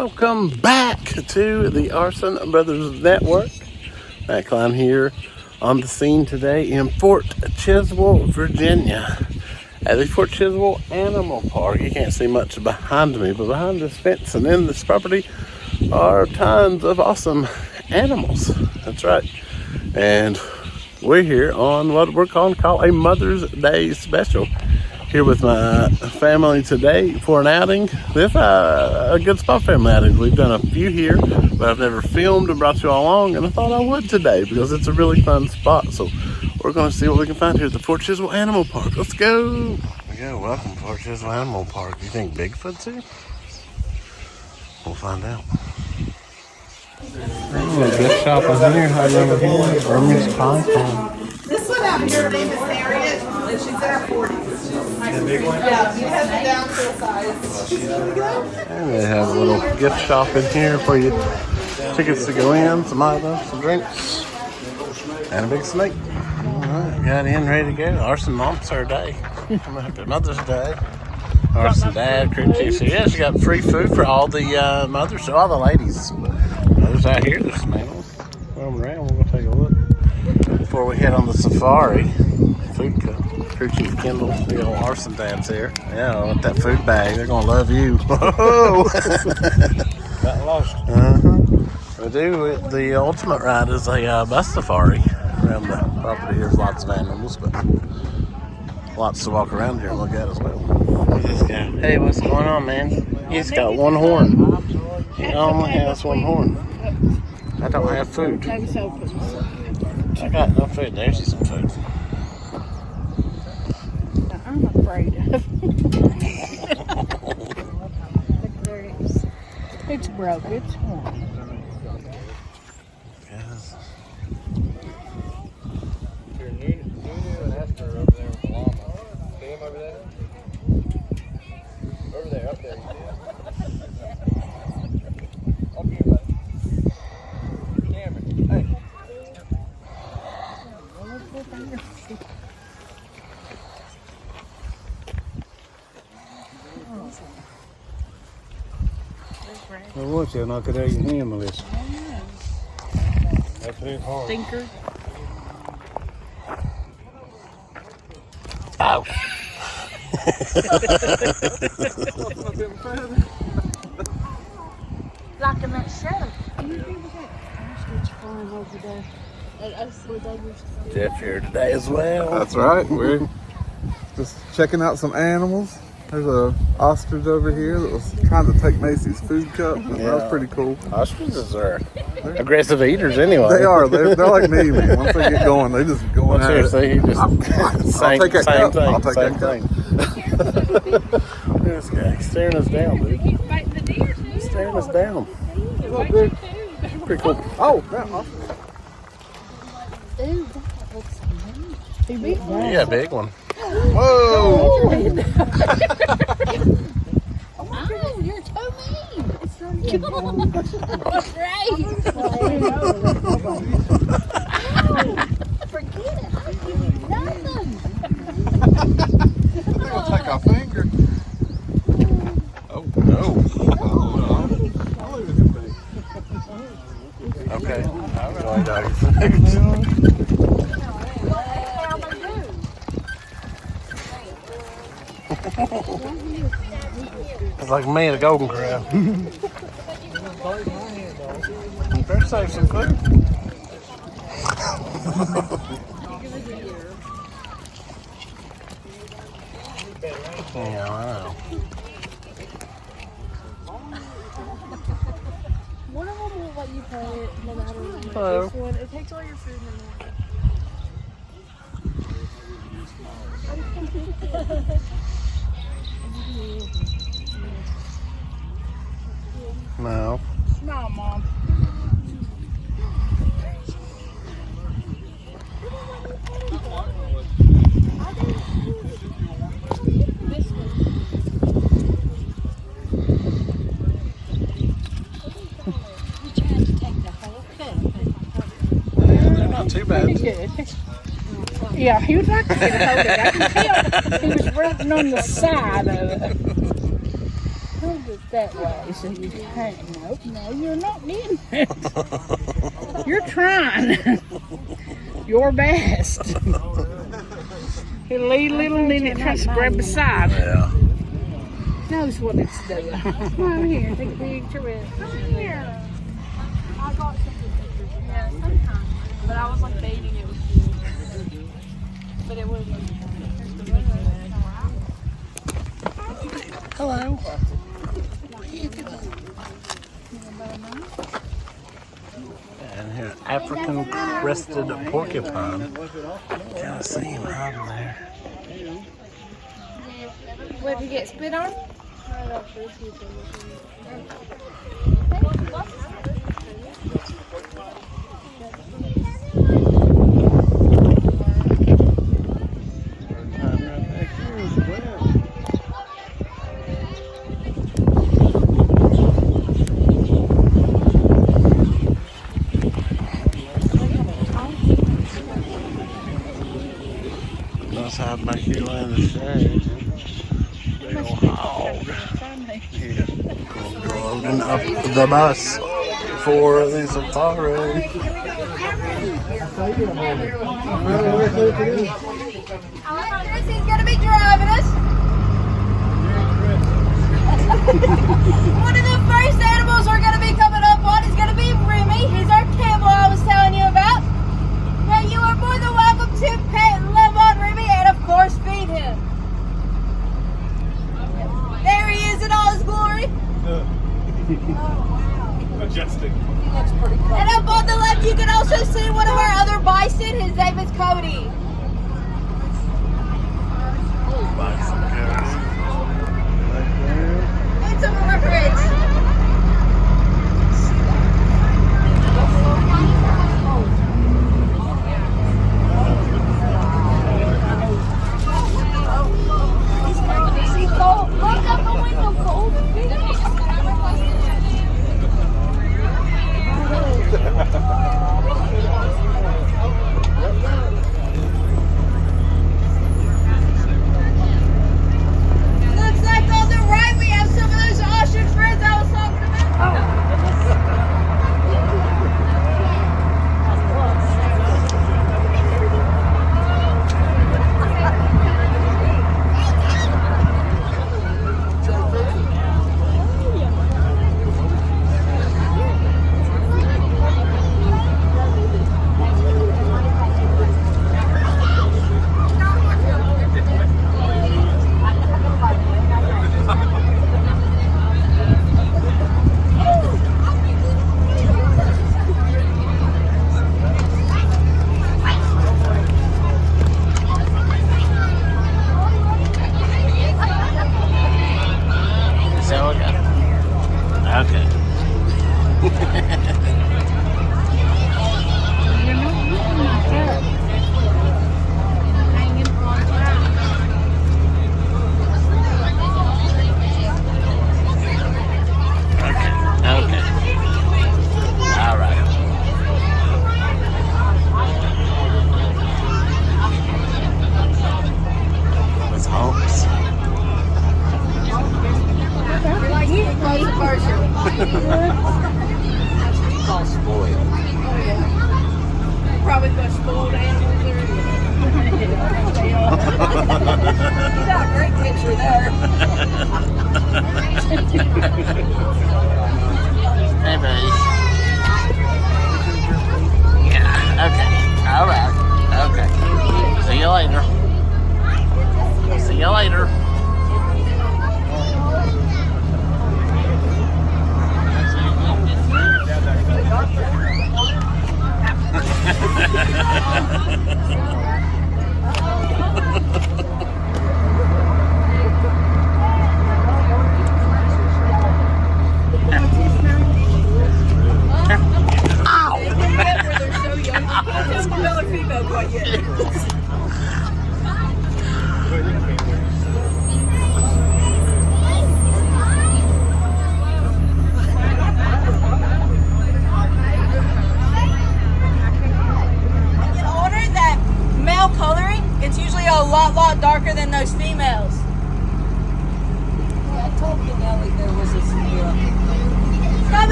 Welcome back to the Arson Brothers Network. Matt Klein here on the scene today in Fort Chiswell, Virginia. At the Fort Chiswell Animal Park. You can't see much behind me, but behind this fence and in this property are tons of awesome animals. That's right. And we're here on what we're going to call a Mother's Day special. Here with my family today for an outing. This a good spot family outing. We've done a few here, but I've never filmed and brought you all along, and I thought I would today because it's a really fun spot. So we're going to see what we can find here at the Fort Chiswell Animal Park. Let's go. Yeah, welcome to Fort Chiswell Animal Park. You think Bigfoot's here? We'll find out. A gift shop in here. I remember here. Burmese pie farm. This one out here, her name is Harriet, and she's in her 40s. The big one? Yeah, you have it down to a size. And they have a little gift shop in here for you. Tickets to go in, some items, some drinks, and a big snake. Alright, got in, ready to go. Arson mom's her day. Happy Mother's Day. Arson dad, crew chief. So yeah, she got free food for all the mothers, so all the ladies. Mothers out here, there's some animals roaming around. We're gonna take a look before we head on the safari. Food cup. Crew chief Kendall, the old Arson dad's here. Yeah, with that food bag, they're gonna love you. Whoa! Got lost. We do. The ultimate ride is a bus safari around the property. There's lots of animals, but lots to walk around here and look at as well. What's this guy? Hey, what's going on, man? He's got one horn. He only has one horn. I don't have food. I got no food. There's some food. I'm afraid of. Look, there it is. It's broke. It's horn. Yes. And ask her over there with the llama. See him over there? Over there, up there. Up here, buddy. Cameron, hey. Well, watch it, knock it out your hand, Melissa. That's his horn. Thinker. Ow! Like in that show. You remember that ostrich flying over there? Jeff here today as well. That's right. We're just checking out some animals. There's a ostrich over here that was trying to take Macy's food cup. And that was pretty cool. Ostriches are aggressive eaters anyway. They are. They're like me, man. Once they get going, they just go in there. Seriously, he just I'll take that cup. I'll take same that cup. thing. This guy staring us down, dude. He's staring us down. Pretty cool. Oh, yeah. Ooh, that looks amazing. He beat one. Yeah, big one. Whoa! Oh, you're so mean. It's really good. Great. Forget it. I give you nothing. They're going to take our finger. Oh, no. Okay. I'm going to It's like me at a golden corral. Better save some food. Yeah, I know. One of them will let you play it no matter what. Hello. This one, it takes all your food in the morning. No. No, Mom. They're not too bad. Yeah, he would like to get a hold of it. I can tell he was running on the side of it. that way. So you hey, no, you're not in there. You're trying your best. He'll lead a little and then it tries to grab the side. Yeah. Knows what it's doing. Come on here, take a picture with it. Come here. I got some pictures. Yeah, sometimes. But I was like baiting it was cute. But it was Hello. And here, African crested porcupine. Kind of see him hiding there. What did you get spit on? Let's hide back here in the shade. Big old hog. Loading up the bus for the safari. He's gonna be driving us. One of the first animals we're gonna be coming up on is gonna be Remy. He's our camel I was telling you about. Now you are more than welcome to pet and love on Remy and of course feed him. There he is in all his glory. Majestic. And up on the left you can also see one of our other bison. His name is Cody. Bison carrots. And some of our friends. Look out the window, Cole. Looks like on the right we have some of those ostrich friends I was talking about. Probably the spoiled animals there. You got a great picture there. Hey, buddy. Yeah, okay. All right. Okay. See you later. See you later.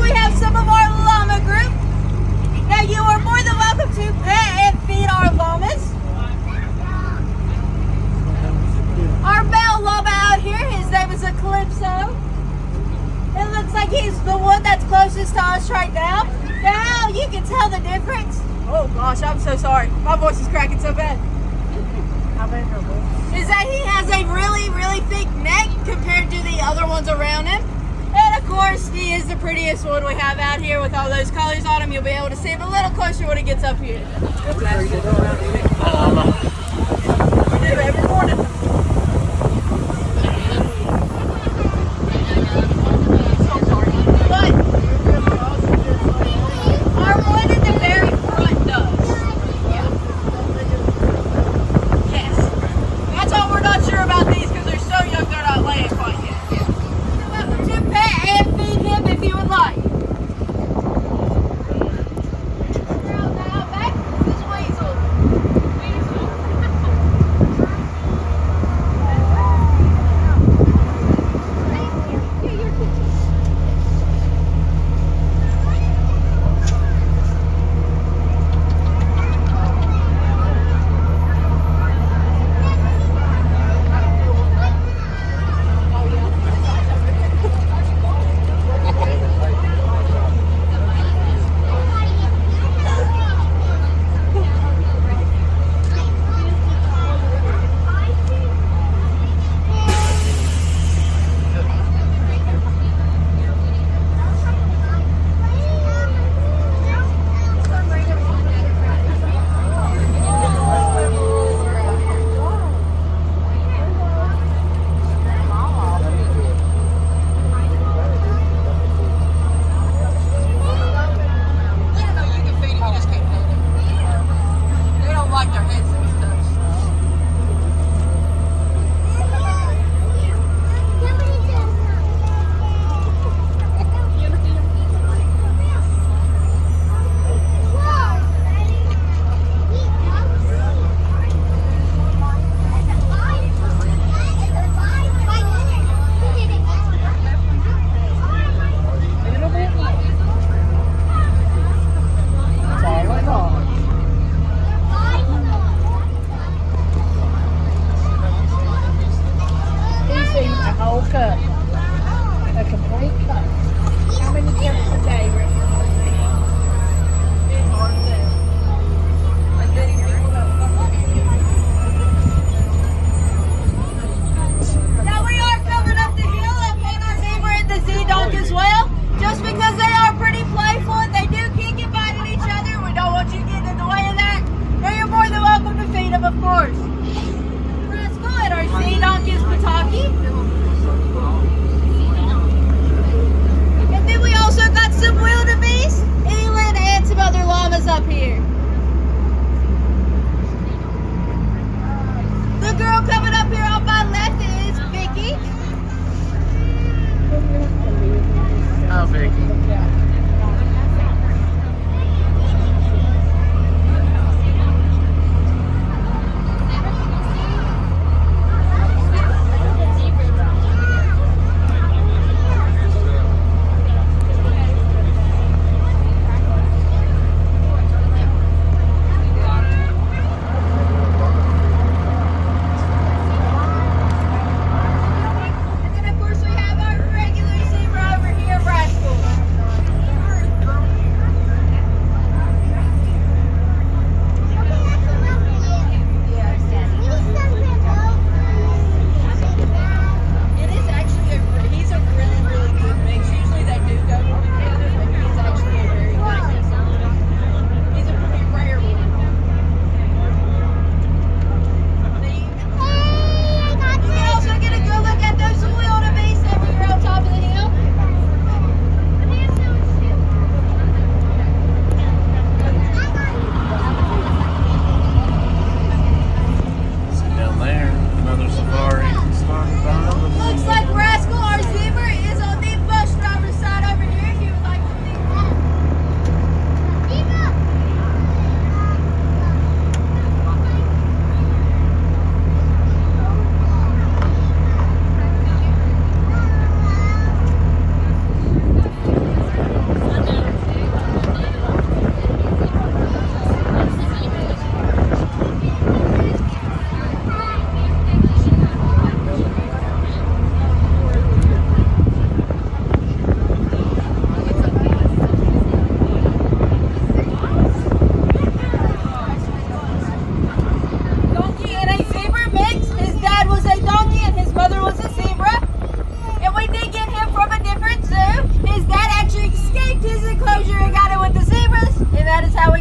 we have some of our llama group. Now you are more than welcome to pet and feed our llamas. Our male llama out here, his name is Eclipso. It looks like he's the one that's closest to us right now. Now you can tell the difference. Oh gosh, I'm so sorry. My voice is cracking so bad. Is that he has a really, really thick neck compared to the other ones around him. And of course, he is the prettiest one we have out here with all those colors on him. You'll be able to see him a little closer when he gets up here. We do every morning.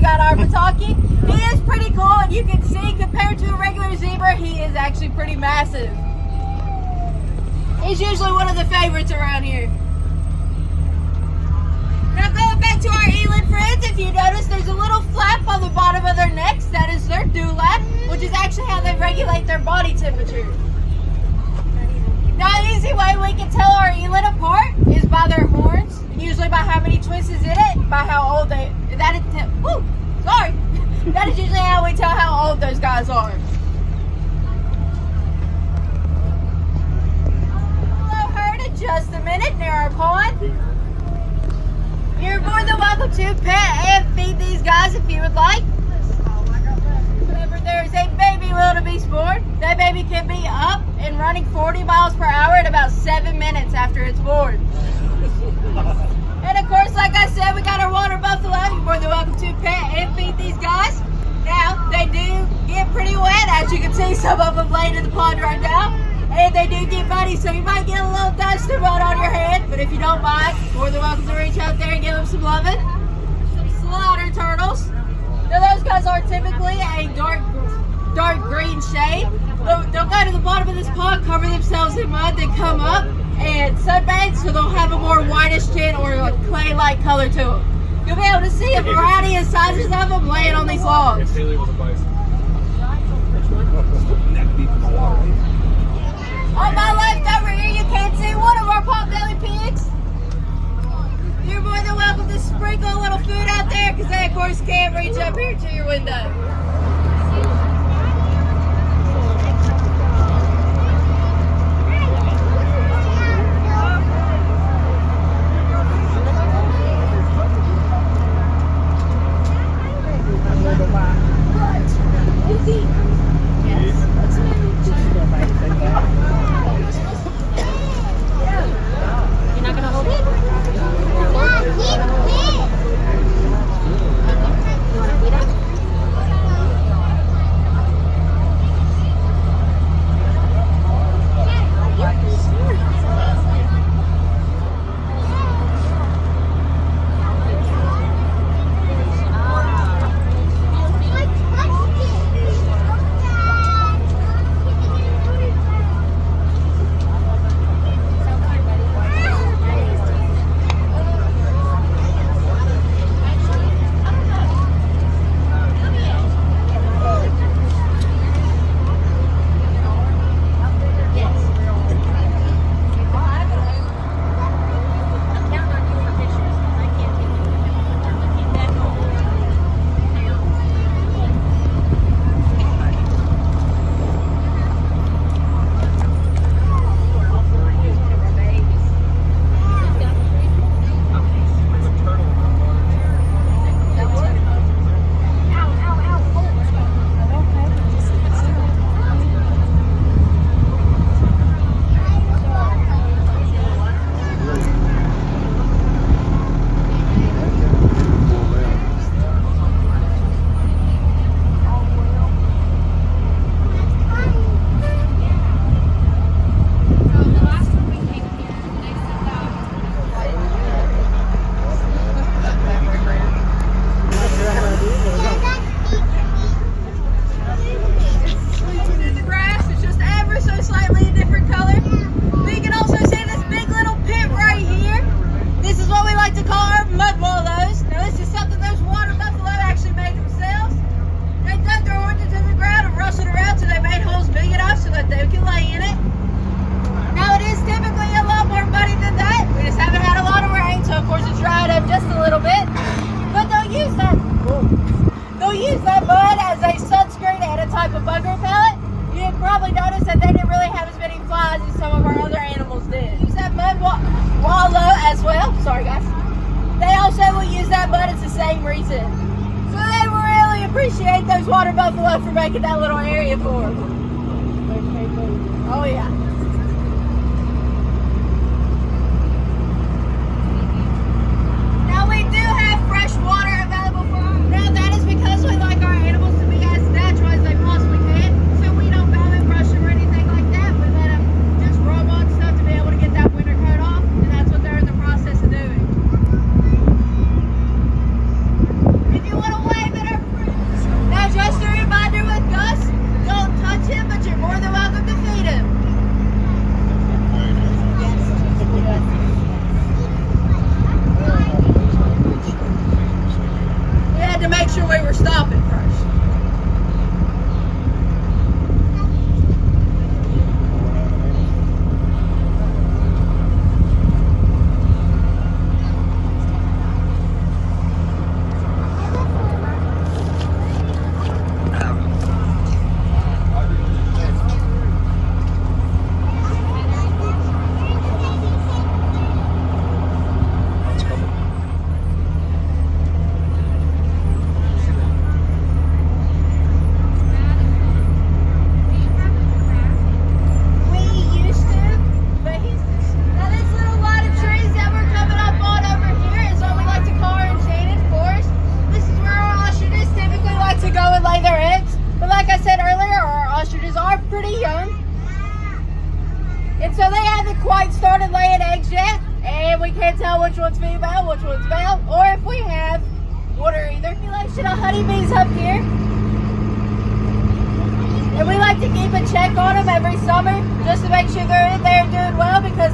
about our Pataki. He is pretty cool, and you can see compared to a regular zebra, he is actually pretty massive. He's usually one of the favorites around here. Now going back to our eland friends, if you notice there's a little flap on the bottom of their necks. That is their dewlap, which is actually how they regulate their body temperature. Now an easy way we can tell our eland apart is by their horns, usually by how many twists is in it, by how old they, that is usually how we tell how old those guys are. Hello herd in just a minute near our pond. You're more than welcome to pet and feed these guys if you would like. Whenever there's a baby wildebeest born, that baby can be up and running 40 miles per hour in about 7 minutes after it's born. And of course, like I said, we got our water buffalo. You're more than welcome to pet and feed these guys. Now, they do get pretty wet, as you can see some of them laying in the pond right now. And they do get muddy, so you might get a little dust or mud on your head, but if you don't mind, more than welcome to reach out there and give them some loving. Some slaughter turtles. Now those guys are typically a dark green shade. They'll go to the bottom of this pond, cover themselves in mud, then come up and sunbathe, so they'll have a more whitish tint or a clay-like color to them. You'll be able to see a variety of sizes of them laying on these logs. On my left over here, you can see one of our potbelly pigs. You're more than welcome to sprinkle a little food out there, because they, of course, can't reach up here to your window. Appreciate those water buffalo for making that little area for them. Oh yeah. Now we do have fresh water available for them. Now that is because we like our animals to be as natural as they possibly can. So we don't bow and brush them or anything like that. We let them just rub on stuff to be able to get that winter coat off. And that's what they're in the process of doing. If you want to wave it bell, which one's bell, or if we have water either population of honeybees up here. And we like to keep a check on them every summer just to make sure they're in there doing well, because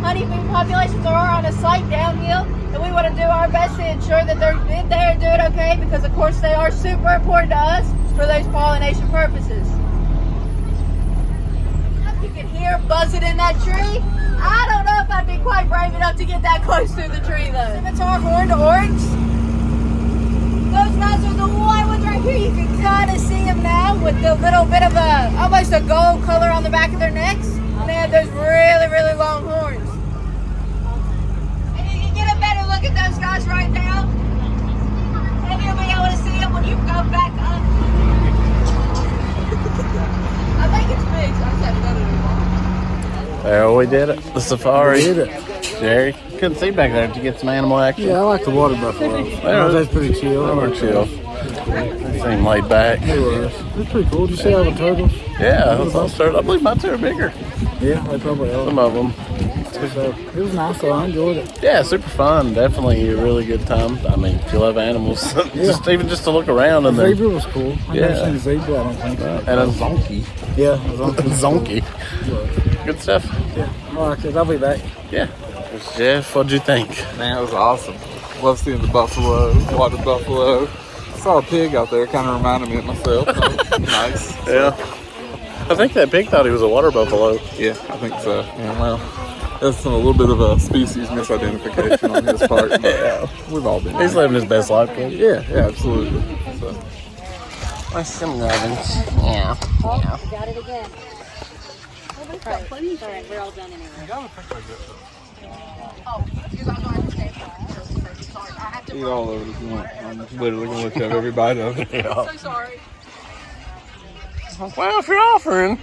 honeybee populations are on a slight downhill, and we want to do our best to ensure that they're in there and doing okay, because of course they are super important to us for those pollination purposes. You can hear buzzing in that tree. I don't know if I'd be quite brave enough to get that close to the tree though. Scimitar horned orange. Those guys are the white ones right here. You can kind of see them now with the little bit of almost a gold color on the back of their necks. And they have those really, really long horns. And you can get a better look at those guys right now. And you'll be able to see them when you go back up. I think it's big, so I just haven't done it anymore. There, we did it. The safari. We did it. Jerry, couldn't see back there to get some animal action. Yeah, I like the water buffalo. That's pretty chill. They were chill. They seemed laid back. They were. It's pretty cool. Did you see all the turtles? Yeah, those turtles. I believe my two are bigger. Yeah, they probably are. Some of them. So, it was nice though. I enjoyed it. Yeah, super fun. Definitely a really good time. I mean, if you love animals, even just to look around and The then. zebra was cool. I've never seen a zebra, I don't think. And a zonkey. Yeah, it was on Zonkey. Good stuff. Yeah, I like it. I'll be back. Yeah. Jeff, what'd you think? Man, it was awesome. Love seeing the buffalo, water buffalo. I saw a pig out there, kind of reminded me of myself. So, nice. Yeah. I think that pig thought he was a water buffalo. Yeah, I think so. Yeah, well, that's a little bit of a species misidentification on his part. But Yeah. we've all been He's there. living his best life, kid. Yeah, absolutely. So, What's some lovins? Yeah. Got it again. Right. All right, we're all done anyway. eat all of it if you want. I'm literally going to let you have every bite of it. Yeah. So sorry. Well, if you're offering.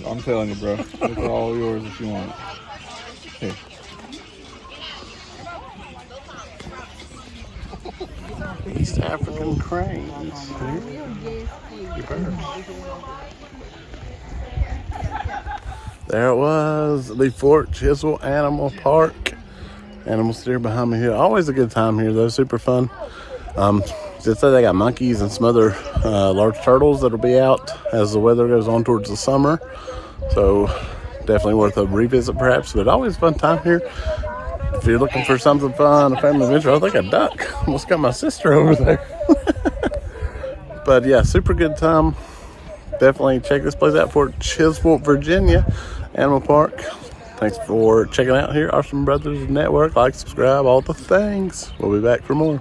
I'm telling you, bro. It's all yours if you want it. Here. East African cranes. There it was, the Fort Chiswell Animal Park. Animals steer behind me here. Always a good time here though, super fun. Just say they got monkeys and some other large turtles that'll be out as the weather goes on towards the summer. So definitely worth a revisit perhaps, but always a fun time here. If you're looking for something fun, a family adventure, I think a duck. Almost got my sister over there. But yeah, super good time. Definitely check this place out, Fort Chiswell, Virginia Animal Park. Thanks for checking out here, Arson Brothers Network. Like, subscribe, all the things. We'll be back for more.